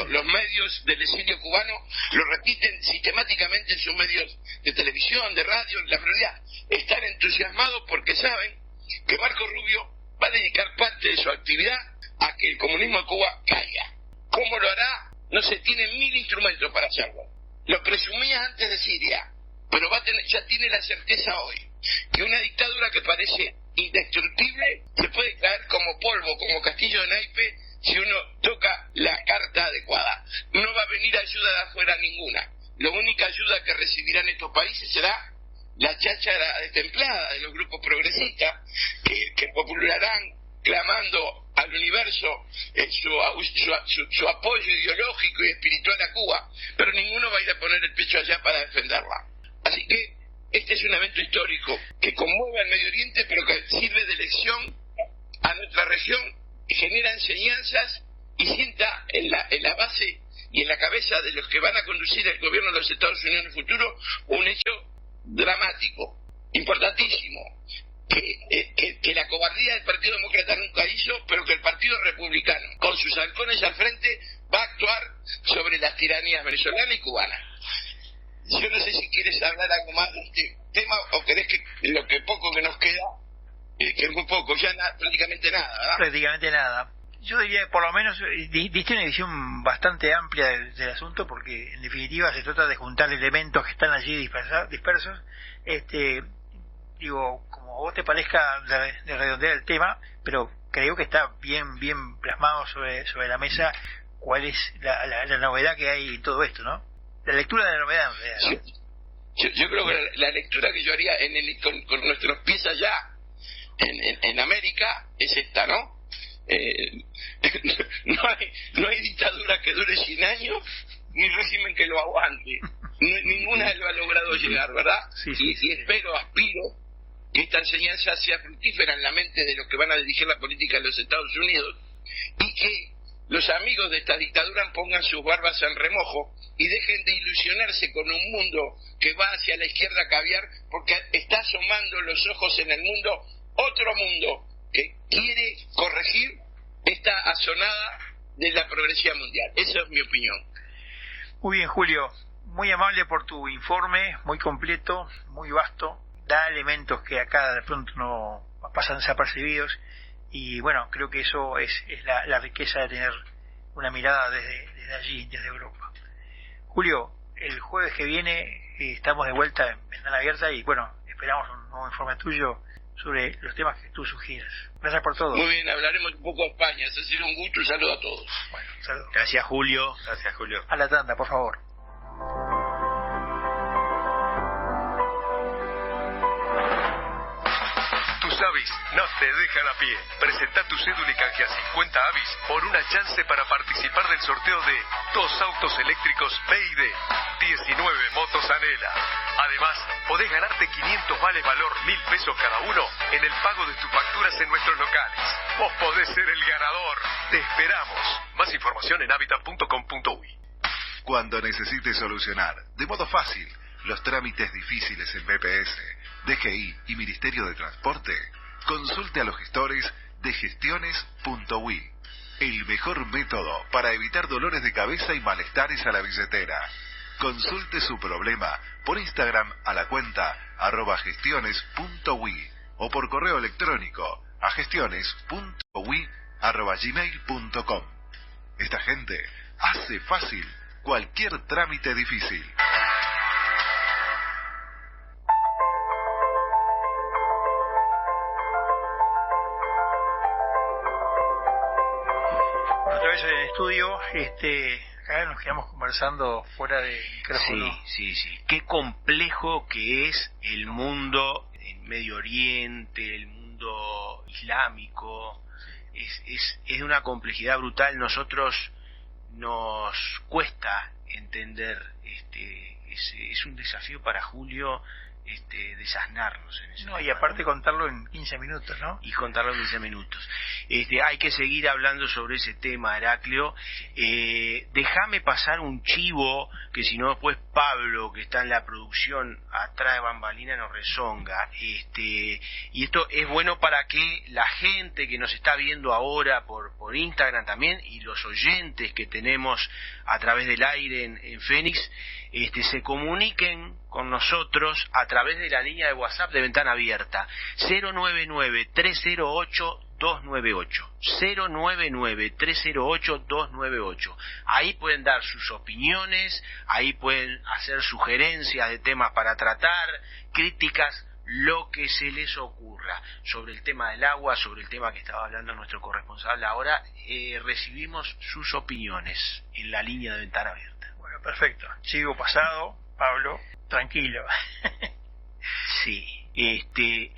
Los medios del exilio cubano lo repiten sistemáticamente en sus medios de televisión, de radio. La prioridad, están entusiasmados porque saben que Marco Rubio va a dedicar parte de su actividad a que el comunismo de Cuba caiga. ¿Cómo lo hará? No se tienen 1000 instrumentos para hacerlo. Lo presumía antes de Siria, pero ya tiene la certeza hoy que una dictadura que parece indestructible se puede caer como polvo, como castillo de naipe, si uno toca la carta adecuada. No va a venir ayuda de afuera ninguna. La única ayuda que recibirán estos países será la cháchara destemplada de los grupos progresistas que popularán clamando al universo su apoyo ideológico y espiritual a Cuba, pero ninguno va a ir a poner el pecho allá para defenderla. Así que este es un evento histórico que conmueve al Medio Oriente, pero que sirve de lección a nuestra región, y genera enseñanzas y sienta en la base y en la cabeza de los que van a conducir el gobierno de los Estados Unidos en el futuro un hecho dramático, importantísimo, que la cobardía del Partido Demócrata nunca hizo, pero que el Partido Republicano, con sus halcones al frente, va a actuar sobre las tiranías venezolanas y cubanas. Yo no sé si quieres hablar algo más de este tema o querés que lo que poco que nos queda, que es muy poco, ya prácticamente nada, ¿verdad? Prácticamente nada. Yo diría que por lo menos diste una visión bastante amplia del asunto, porque en definitiva se trata de juntar elementos que están allí dispersos. Digo, como a vos te parezca de redondear el tema, pero creo que está bien plasmado sobre la mesa cuál es la novedad que hay en todo esto, ¿no? La lectura de la novedad, ¿no? Yo creo que la lectura que yo haría con nuestros pies allá en América es esta, ¿no? No hay dictadura que dure 100 años ni régimen que lo aguante. Ninguna lo ha logrado llegar, ¿verdad? Sí. Y aspiro que esta enseñanza sea fructífera en la mente de los que van a dirigir la política de los Estados Unidos, y que los amigos de esta dictadura pongan sus barbas en remojo y dejen de ilusionarse con un mundo que va hacia la izquierda caviar, porque está asomando los ojos en el mundo, otro mundo que quiere corregir esta asonada de la progresividad mundial. Esa es mi opinión. Muy bien, Julio, muy amable por tu informe, muy completo, muy vasto, da elementos que acá de pronto no pasan desapercibidos, y bueno, creo que eso es la riqueza de tener una mirada desde allí, desde Europa. Julio, el jueves que viene estamos de vuelta en Ventana Abierta, y bueno, esperamos un nuevo informe tuyo sobre los temas que tú sugieras. Gracias por todo. Muy bien, hablaremos un poco de España. Ha sido un gusto, un saludo a todos. Bueno, un saludo. Gracias, Julio. Gracias, Julio. A la tanda, por favor. Avis no te dejan a pie. Presenta tu cédula y canjea 50 Avis por una chance para participar del sorteo de 2 autos eléctricos BYD, 19 motos Anela. Además, podés ganarte 500 vales valor 1.000 pesos cada uno en el pago de tus facturas en nuestros locales. Vos podés ser el ganador. Te esperamos. Más información en habitat.com.uy. Cuando necesites solucionar de modo fácil los trámites difíciles en BPS, DGI y Ministerio de Transporte, consulte a los gestores de gestiones.ui. El mejor método para evitar dolores de cabeza y malestares a la billetera. Consulte su problema por Instagram a la cuenta @gestiones.ui o por correo electrónico a gestiones.ui@gmail.com. Esta gente hace fácil cualquier trámite difícil. Otra vez en el estudio, acá nos quedamos conversando fuera de micrófono. Sí. Qué complejo que es el mundo en Medio Oriente, el mundo islámico. Es de una complejidad brutal. Nosotros nos cuesta entender, es un desafío para Julio desasnarnos en ese tema, Y aparte contarlo en 15 minutos, ¿no? Y contarlo en 15 minutos. Hay que seguir hablando sobre ese tema, Heraclio. Déjame pasar un chivo, que si no después Pablo, que está en la producción atrás de bambalina, nos rezonga. Y esto es bueno para que la gente que nos está viendo ahora por Instagram también, y los oyentes que tenemos a través del aire en Fénix, se comuniquen con nosotros a través de la línea de WhatsApp de Ventana Abierta 099-308-298 099-308-298. Ahí pueden dar sus opiniones, ahí pueden hacer sugerencias de temas para tratar, críticas, lo que se les ocurra sobre el tema del agua, sobre el tema que estaba hablando nuestro corresponsal. Ahora recibimos sus opiniones en la línea de Ventana Abierta. Bueno, perfecto. Chivo pasado, Pablo, tranquilo. Sí,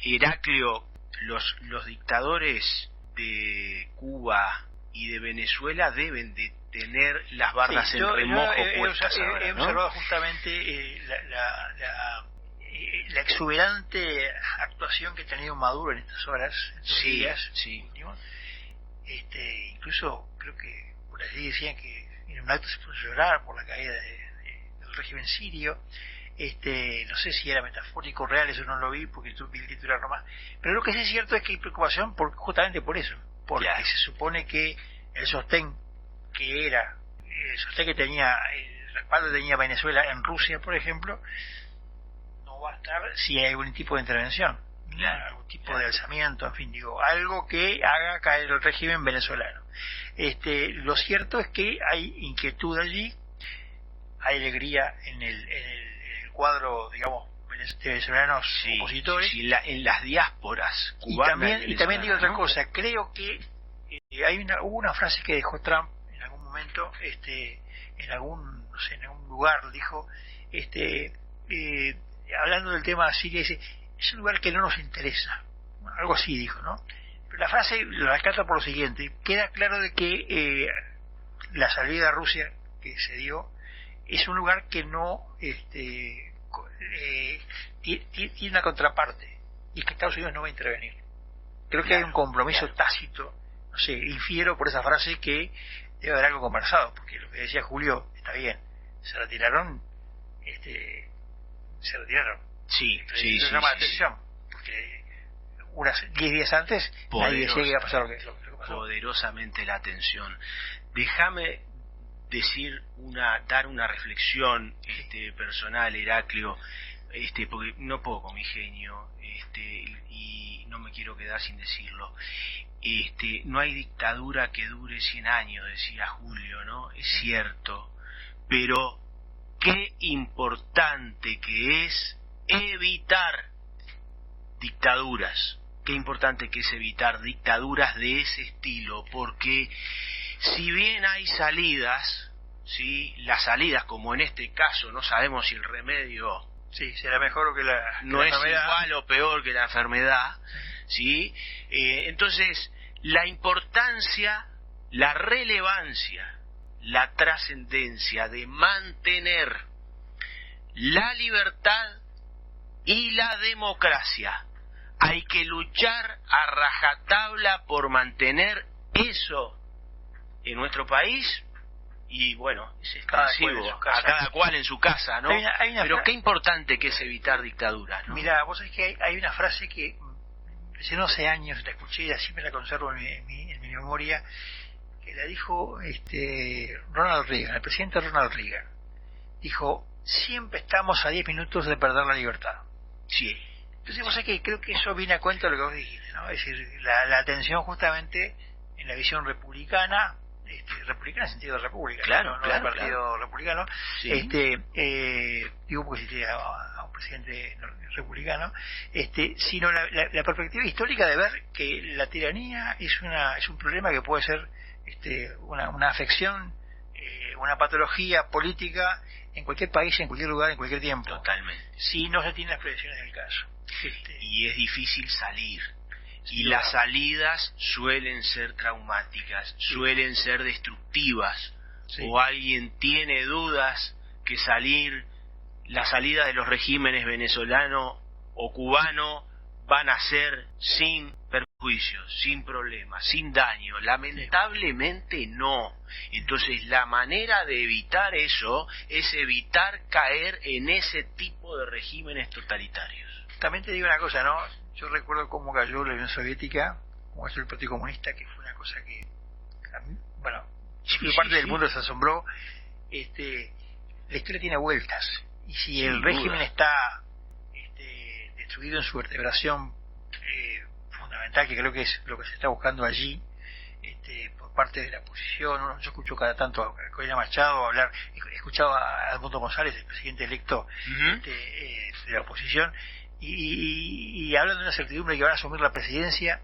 Heraclio, los dictadores de Cuba y de Venezuela deben de tener las bardas en remojo puestas ahora, he ¿no? observado justamente la exuberante actuación que ha tenido Maduro en estas horas, estos días últimos. Incluso creo que por allí decían que en un acto se puso a llorar por la caída del régimen sirio. No sé si era metafórico o real, eso no lo vi porque vi el titular nomás, pero lo que sí es cierto es que hay preocupación justamente por eso, porque se supone que el sostén que tenía, el respaldo que tenía Venezuela en Rusia, por ejemplo, no va a estar si hay algún tipo de intervención, algún tipo de alzamiento, en fin, algo que haga caer el régimen venezolano. Lo cierto es que hay inquietud allí, hay alegría en el cuadro, digamos, de venezolanos opositores. En las diásporas cubanas. Y también digo otra cosa, creo que hubo una frase que dejó Trump en algún momento, en algún lugar, dijo, hablando del tema de Siria, dice, es un lugar que no nos interesa, algo así dijo, ¿no? Pero la frase la rescato por lo siguiente: queda claro de que la salida de Rusia que se dio es un lugar que no tiene una contraparte, y es que Estados Unidos no va a intervenir. Creo que hay un compromiso tácito, no sé, infiero por esa frase que debe haber algo conversado, porque lo que decía Julio está bien, se retiraron. Sí. Llama la atención, porque unas 10 días antes nadie decía que iba a pasar lo que pasó. Poderosamente la atención. Déjame dar una reflexión personal, Heraclio, porque no puedo con mi genio, y no me quiero quedar sin decirlo. No hay dictadura que dure 100 años, decía Julio, ¿no? Es cierto, pero qué importante que es evitar dictaduras. Qué importante que es evitar dictaduras de ese estilo, porque si bien hay salidas, las salidas, como en este caso, no sabemos si el remedio será mejor que la no es enfermedad. igual o peor que la enfermedad, ¿sí? Entonces, la importancia, la relevancia, la trascendencia de mantener la libertad y la democracia. Hay que luchar a rajatabla por mantener eso en nuestro país, y bueno, es extensivo, a cada cual en su casa, ¿no? Pero qué importante que es evitar dictaduras, ¿no? Mira, vos sabés que hay una frase que hace 12 años la escuché y así me la conservo en mi memoria, que la dijo Ronald Reagan, el presidente Ronald Reagan. Dijo: siempre estamos a 10 minutos de perder la libertad. Sí. Entonces vos sabés que creo que eso viene a cuento de lo que vos dijiste, ¿no? Es decir, la atención justamente en la visión republicana, republicana en el sentido de república, claro, no del partido republicano, sí. Digo porque existía a un presidente republicano, sino la perspectiva histórica de ver que la tiranía es un problema que puede ser una afección, una patología política en cualquier país, en cualquier lugar, en cualquier tiempo. Totalmente. Si no se tienen las previsiones del caso. Y es difícil salir. Y las salidas suelen ser traumáticas, suelen ser destructivas. Sí. O alguien tiene dudas que la salida de los regímenes venezolano o cubano van a ser sin perjuicios, sin problemas, sin daño. Lamentablemente no. Entonces la manera de evitar eso es evitar caer en ese tipo de regímenes totalitarios. También te digo una cosa, ¿no? Yo recuerdo cómo cayó la Unión Soviética, cómo cayó el Partido Comunista, que fue una cosa que, bueno, parte del mundo se asombró. La historia tiene vueltas, y si el régimen está destruido en su vertebración fundamental, que creo que es lo que se está buscando allí, por parte de la oposición, ¿no? Yo escucho cada tanto a Corina Machado hablar, he escuchado a Edmundo González, el presidente electo de la oposición, y hablan de una certidumbre que van a asumir la presidencia,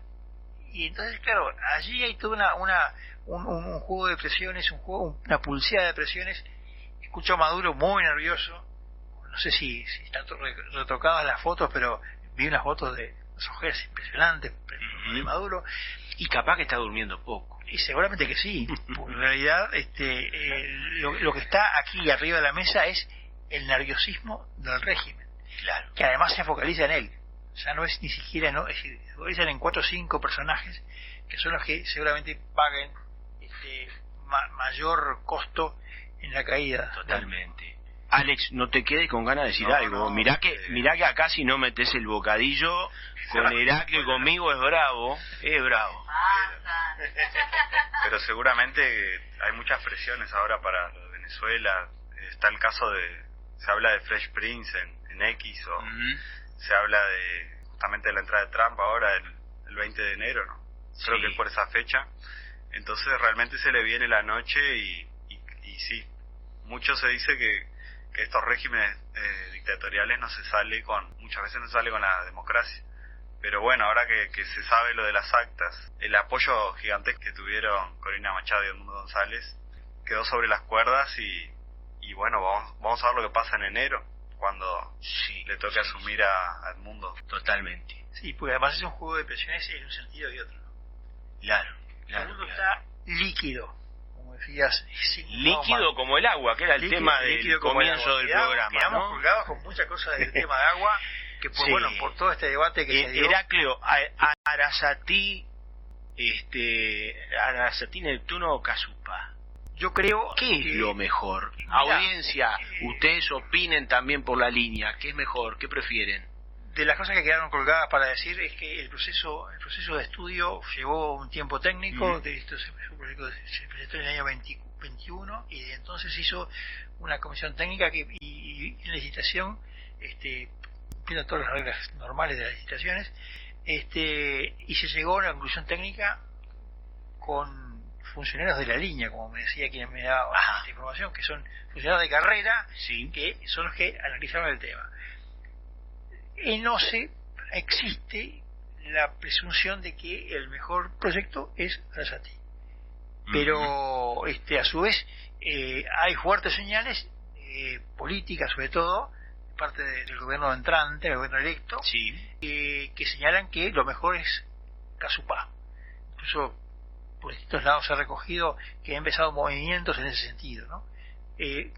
y entonces claro, allí hay toda un juego de presiones, una pulseada de presiones. Escucho a Maduro muy nervioso, no sé si están retocadas las fotos, pero vi unas fotos de las ojeras impresionantes de Maduro, y capaz que está durmiendo poco, y seguramente que sí, porque en realidad lo que está aquí arriba de la mesa es el nerviosismo del régimen. Claro. Que además se focaliza en él. O sea, no es ni siquiera, no, es decir, se focalizan en 4 o 5 personajes que son los que seguramente paguen mayor costo en la caída. Totalmente. Alex, no te quedes con ganas de decir algo. No, mirá que acá si no metes el bocadillo con Heraclio y conmigo es bravo. Pero seguramente hay muchas presiones ahora para lo de Venezuela. Está el caso se habla de Fresh Prince en X, o se habla justamente de la entrada de Trump ahora el 20 de enero, ¿no? Creo que es por esa fecha. Entonces realmente se le viene la noche y sí, mucho se dice que estos regímenes dictatoriales muchas veces no se sale con la democracia. Pero bueno, ahora que se sabe lo de las actas, el apoyo gigantesco que tuvieron Corina Machado y Edmundo González quedó sobre las cuerdas, y bueno, vamos a ver lo que pasa en enero, cuando le toque asumir a Edmundo. Totalmente. Sí, porque además es un juego de presiones en un sentido y otro. Claro. Edmundo está líquido, como decías. Líquido como el agua, que era el tema del comienzo del programa. Quedamos colgados con muchas cosas del tema de agua, que por todo este debate que se dio. Heraclio, Arasatí, Neptuno o Casupa. Yo creo ¿qué es lo mejor? Audiencia, ustedes opinen también por la línea. ¿Qué es mejor? ¿Qué prefieren? De las cosas que quedaron colgadas para decir es que el proceso de estudio llevó un tiempo técnico. Esto se presentó en el año 21, y de entonces hizo una comisión técnica y en licitación, cumpliendo todas las reglas normales de las licitaciones, y se llegó a una conclusión técnica con funcionarios de la línea, como me decía quien me daba esta información, que son funcionarios de carrera, que son los que analizaron el tema. No existe la presunción de que el mejor proyecto es Arasati, pero a su vez hay fuertes señales políticas, sobre todo parte del gobierno entrante, del gobierno electo, que señalan que lo mejor es Casupá. Incluso por distintos lados se ha recogido que ha empezado movimientos en ese sentido, ¿no?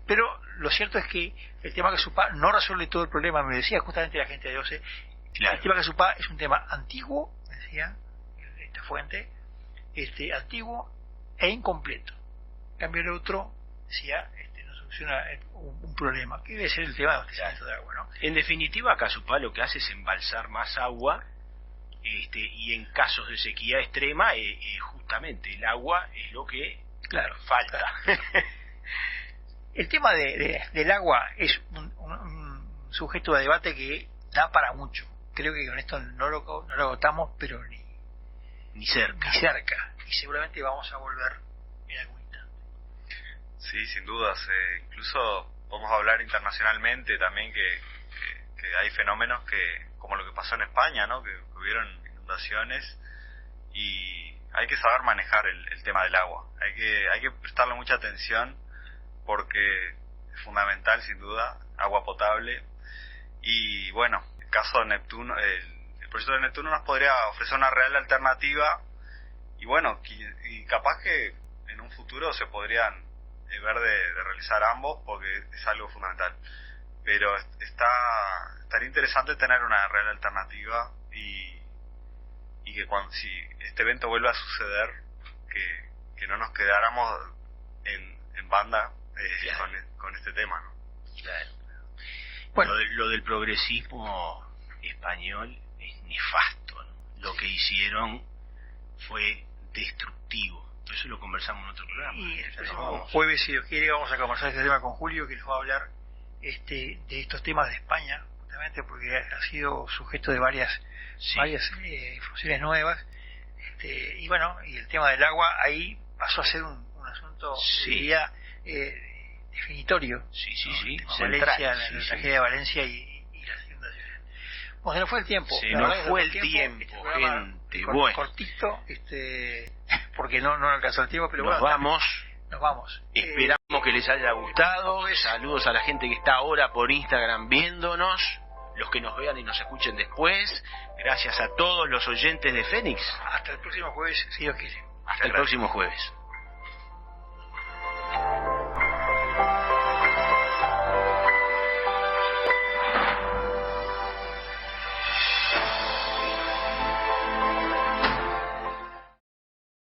Pero lo cierto es que el tema Casupá no resuelve todo el problema. Me decía justamente la gente de OCE, el tema Casupá es un tema antiguo, decía esta fuente, antiguo e incompleto. En cambio el otro decía, no soluciona un problema, que debe ser el tema de abastecimiento de agua, ¿no? En definitiva, Casupá lo que hace es embalsar más agua, y en casos de sequía extrema, justamente el agua es lo que falta. El tema del agua es un sujeto de debate que da para mucho. Creo que con esto no lo agotamos, pero ni cerca. Y seguramente vamos a volver en algún instante. Sí, sin dudas. Incluso podemos hablar internacionalmente también que hay fenómenos como lo que pasó en España, ¿no? Que hubieron inundaciones, y hay que saber manejar el tema del agua. Hay que prestarle mucha atención, porque es fundamental, sin duda, agua potable. Y bueno, el caso de Neptuno, el proyecto de Neptuno nos podría ofrecer una real alternativa, y bueno, y capaz que en un futuro se podrían ver de realizar ambos, porque es algo fundamental. Pero estaría interesante tener una real alternativa, y que si este evento vuelve a suceder, que no nos quedáramos en banda con este tema, ¿no? Claro. Bueno, lo del progresismo español es nefasto, ¿no? Lo que hicieron fue destructivo. Eso lo conversamos en otro programa. Y el próximo jueves, si Dios quiere, vamos a conversar este tema con Julio, que nos va a hablar de estos temas de España, justamente porque ha sido sujeto de varias informaciones nuevas. Y bueno, y el tema del agua ahí pasó a ser un asunto, diría, definitorio. Central. La tragedia de Valencia y las inundaciones. Bueno, se nos fue el tiempo. Se nos fue el tiempo, gente. Bueno. Cortito, porque no alcanzó el tiempo, pero nos vamos. Esperamos que les haya gustado. Saludos a la gente que está ahora por Instagram viéndonos, los que nos vean y nos escuchen después. Gracias a todos los oyentes de Fénix. Hasta el próximo jueves, si Dios quiere. Hasta el próximo jueves.